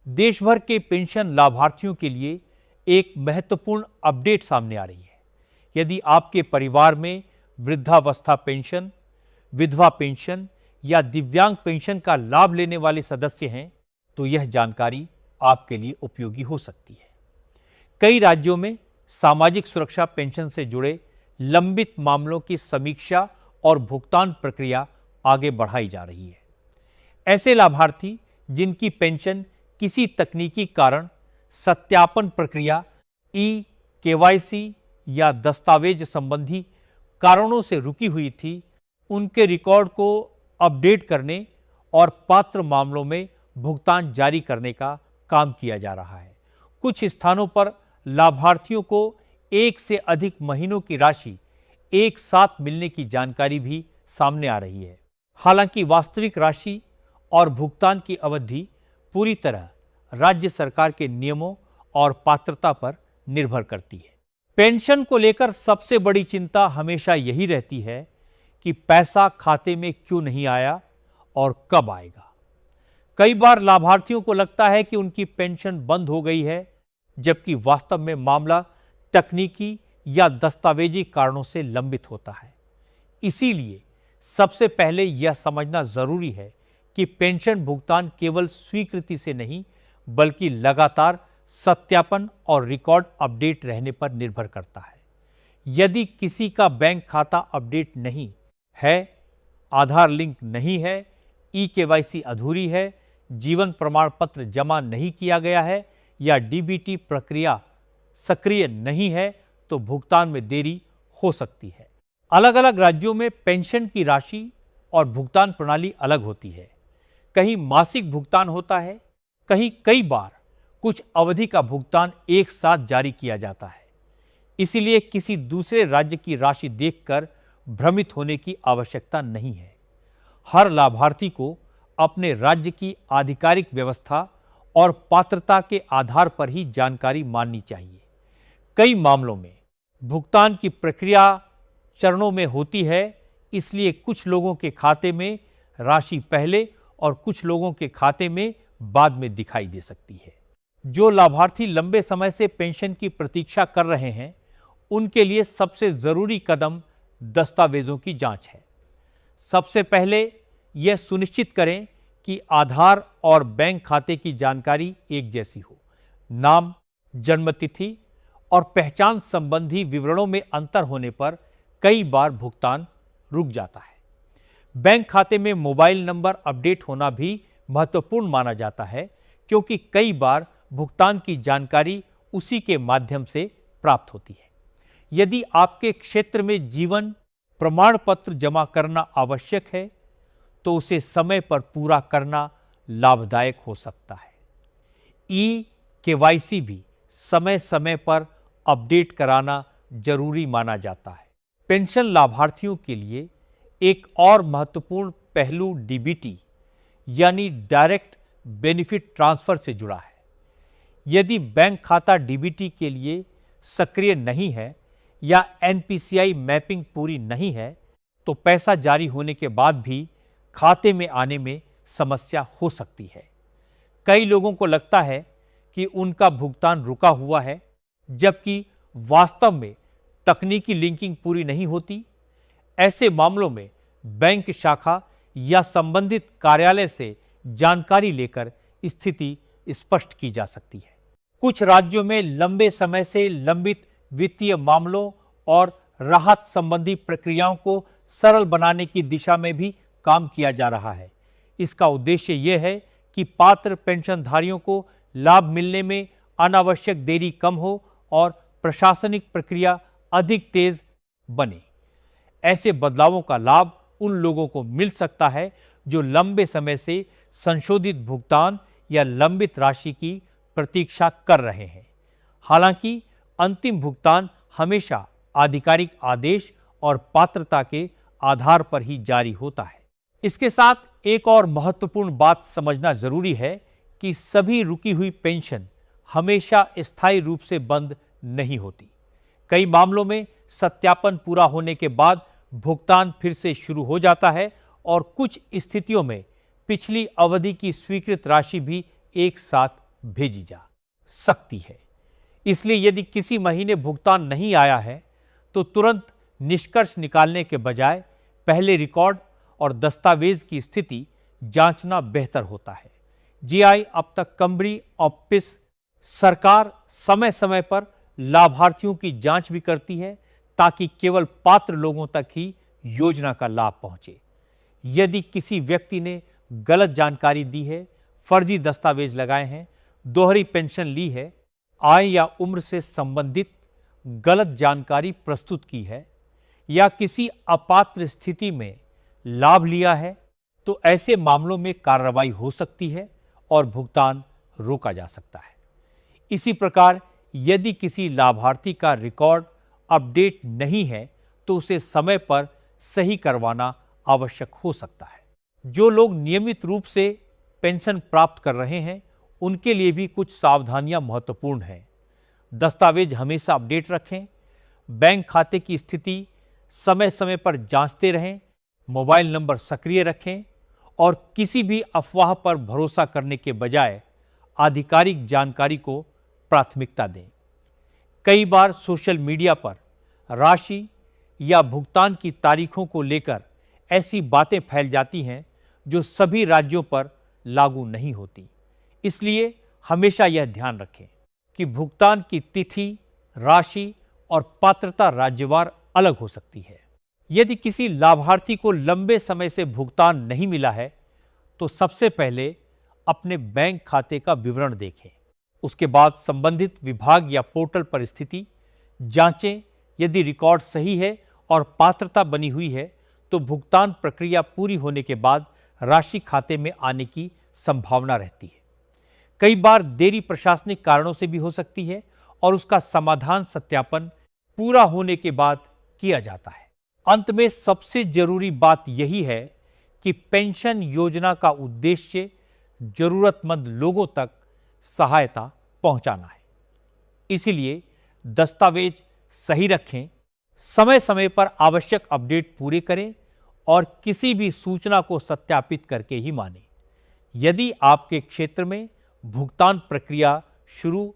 देश भर के पेंशन लाभार्थियों के लिए एक महत्वपूर्ण अपडेट सामने आ रही है। यदि आपके परिवार में वृद्धावस्था पेंशन, विधवा पेंशन या दिव्यांग पेंशन का लाभ लेने वाले सदस्य हैं, तो यह जानकारी आपके लिए उपयोगी हो सकती है। कई राज्यों में सामाजिक सुरक्षा पेंशन से जुड़े लंबित मामलों की समीक्षा और भुगतान प्रक्रिया आगे बढ़ाई जा रही है। ऐसे लाभार्थी जिनकी पेंशन किसी तकनीकी कारण, सत्यापन प्रक्रिया, केवाईसी या दस्तावेज संबंधी कारणों से रुकी हुई थी, उनके रिकॉर्ड को अपडेट करने और पात्र मामलों में भुगतान जारी करने का काम किया जा रहा है। कुछ स्थानों पर लाभार्थियों को एक से अधिक महीनों की राशि एक साथ मिलने की जानकारी भी सामने आ रही है। हालांकि वास्तविक राशि और भुगतान की अवधि पूरी तरह राज्य सरकार के नियमों और पात्रता पर निर्भर करती है। पेंशन को लेकर सबसे बड़ी चिंता हमेशा यही रहती है कि पैसा खाते में क्यों नहीं आया और कब आएगा। कई बार लाभार्थियों को लगता है कि उनकी पेंशन बंद हो गई है, जबकि वास्तव में मामला तकनीकी या दस्तावेजी कारणों से लंबित होता है। इसीलिए सबसे पहले यह समझना जरूरी है कि पेंशन भुगतान केवल स्वीकृति से नहीं, बल्कि लगातार सत्यापन और रिकॉर्ड अपडेट रहने पर निर्भर करता है। यदि किसी का बैंक खाता अपडेट नहीं है, आधार लिंक नहीं है, केवाईसी अधूरी है, जीवन प्रमाण पत्र जमा नहीं किया गया है या डीबीटी प्रक्रिया सक्रिय नहीं है, तो भुगतान में देरी हो सकती है। अलग अलग राज्यों में पेंशन की राशि और भुगतान प्रणाली अलग होती है। कहीं मासिक भुगतान होता है, कहीं कई बार कुछ अवधि का भुगतान एक साथ जारी किया जाता है। इसीलिए किसी दूसरे राज्य की राशि देखकर भ्रमित होने की आवश्यकता नहीं है। हर लाभार्थी को अपने राज्य की आधिकारिक व्यवस्था और पात्रता के आधार पर ही जानकारी माननी चाहिए। कई मामलों में भुगतान की प्रक्रिया चरणों में होती है, इसलिए कुछ लोगों के खाते में राशि पहले और कुछ लोगों के खाते में बाद में दिखाई दे सकती है। जो लाभार्थी लंबे समय से पेंशन की प्रतीक्षा कर रहे हैं, उनके लिए सबसे जरूरी कदम दस्तावेजों की जांच है। सबसे पहले यह सुनिश्चित करें कि आधार और बैंक खाते की जानकारी एक जैसी हो। नाम, जन्मतिथि और पहचान संबंधी विवरणों में अंतर होने पर कई बार भुगतान रुक जाता है। बैंक खाते में मोबाइल नंबर अपडेट होना भी महत्वपूर्ण माना जाता है, क्योंकि कई बार भुगतान की जानकारी उसी के माध्यम से प्राप्त होती है। यदि आपके क्षेत्र में जीवन प्रमाण पत्र जमा करना आवश्यक है, तो उसे समय पर पूरा करना लाभदायक हो सकता है। केवाईसी भी समय समय पर अपडेट कराना जरूरी माना जाता है। पेंशन लाभार्थियों के लिए एक और महत्वपूर्ण पहलू डीबीटी यानी डायरेक्ट बेनिफिट ट्रांसफर से जुड़ा है। यदि बैंक खाता डीबीटी के लिए सक्रिय नहीं है या एनपीसीआई मैपिंग पूरी नहीं है, तो पैसा जारी होने के बाद भी खाते में आने में समस्या हो सकती है। कई लोगों को लगता है कि उनका भुगतान रुका हुआ है, जबकि वास्तव में तकनीकी लिंकिंग पूरी नहीं होती। ऐसे मामलों में बैंक शाखा या संबंधित कार्यालय से जानकारी लेकर स्थिति स्पष्ट की जा सकती है। कुछ राज्यों में लंबे समय से लंबित वित्तीय मामलों और राहत संबंधी प्रक्रियाओं को सरल बनाने की दिशा में भी काम किया जा रहा है। इसका उद्देश्य यह है कि पात्र पेंशनधारियों को लाभ मिलने में अनावश्यक देरी कम हो और प्रशासनिक प्रक्रिया अधिक तेज बने। ऐसे बदलावों का लाभ उन लोगों को मिल सकता है जो लंबे समय से संशोधित भुगतान या लंबित राशि की प्रतीक्षा कर रहे हैं। हालांकि अंतिम भुगतान हमेशा आधिकारिक आदेश और पात्रता के आधार पर ही जारी होता है। इसके साथ एक और महत्वपूर्ण बात समझना जरूरी है कि सभी रुकी हुई पेंशन हमेशा स्थायी रूप से बंद नहीं होती। कई मामलों में सत्यापन पूरा होने के बाद भुगतान फिर से शुरू हो जाता है और कुछ स्थितियों में पिछली अवधि की स्वीकृत राशि भी एक साथ भेजी जा सकती है। इसलिए यदि किसी महीने भुगतान नहीं आया है तो तुरंत निष्कर्ष निकालने के बजाय पहले रिकॉर्ड और दस्तावेज की स्थिति जांचना बेहतर होता है। जीआई अब तक कंबरी ऑफिस सरकार समय समय पर लाभार्थियों की जांच भी करती है ताकि केवल पात्र लोगों तक ही योजना का लाभ पहुंचे। यदि किसी व्यक्ति ने गलत जानकारी दी है, फर्जी दस्तावेज लगाए हैं, दोहरी पेंशन ली है, आय या उम्र से संबंधित गलत जानकारी प्रस्तुत की है या किसी अपात्र स्थिति में लाभ लिया है, तो ऐसे मामलों में कार्रवाई हो सकती है और भुगतान रोका जा सकता है। इसी प्रकार यदि किसी लाभार्थी का रिकॉर्ड अपडेट नहीं है तो उसे समय पर सही करवाना आवश्यक हो सकता है। जो लोग नियमित रूप से पेंशन प्राप्त कर रहे हैं उनके लिए भी कुछ सावधानियां महत्वपूर्ण हैं। दस्तावेज हमेशा अपडेट रखें, बैंक खाते की स्थिति समय समय पर जांचते रहें, मोबाइल नंबर सक्रिय रखें और किसी भी अफवाह पर भरोसा करने के बजाय आधिकारिक जानकारी को प्राथमिकता दें। कई बार सोशल मीडिया पर राशि या भुगतान की तारीखों को लेकर ऐसी बातें फैल जाती हैं जो सभी राज्यों पर लागू नहीं होती। इसलिए हमेशा यह ध्यान रखें कि भुगतान की तिथि, राशि और पात्रता राज्यवार अलग हो सकती है। यदि किसी लाभार्थी को लंबे समय से भुगतान नहीं मिला है तो सबसे पहले अपने बैंक खाते का विवरण देखें। उसके बाद संबंधित विभाग या पोर्टल पर स्थिति जांचें। यदि रिकॉर्ड सही है और पात्रता बनी हुई है तो भुगतान प्रक्रिया पूरी होने के बाद राशि खाते में आने की संभावना रहती है। कई बार देरी प्रशासनिक कारणों से भी हो सकती है और उसका समाधान सत्यापन पूरा होने के बाद किया जाता है। अंत में सबसे जरूरी बात यही है कि पेंशन योजना का उद्देश्य जरूरतमंद लोगों तक सहायता पहुंचाना है। इसीलिए दस्तावेज सही रखें, समय समय पर आवश्यक अपडेट पूरे करें और किसी भी सूचना को सत्यापित करके ही मानें। यदि आपके क्षेत्र में भुगतान प्रक्रिया शुरू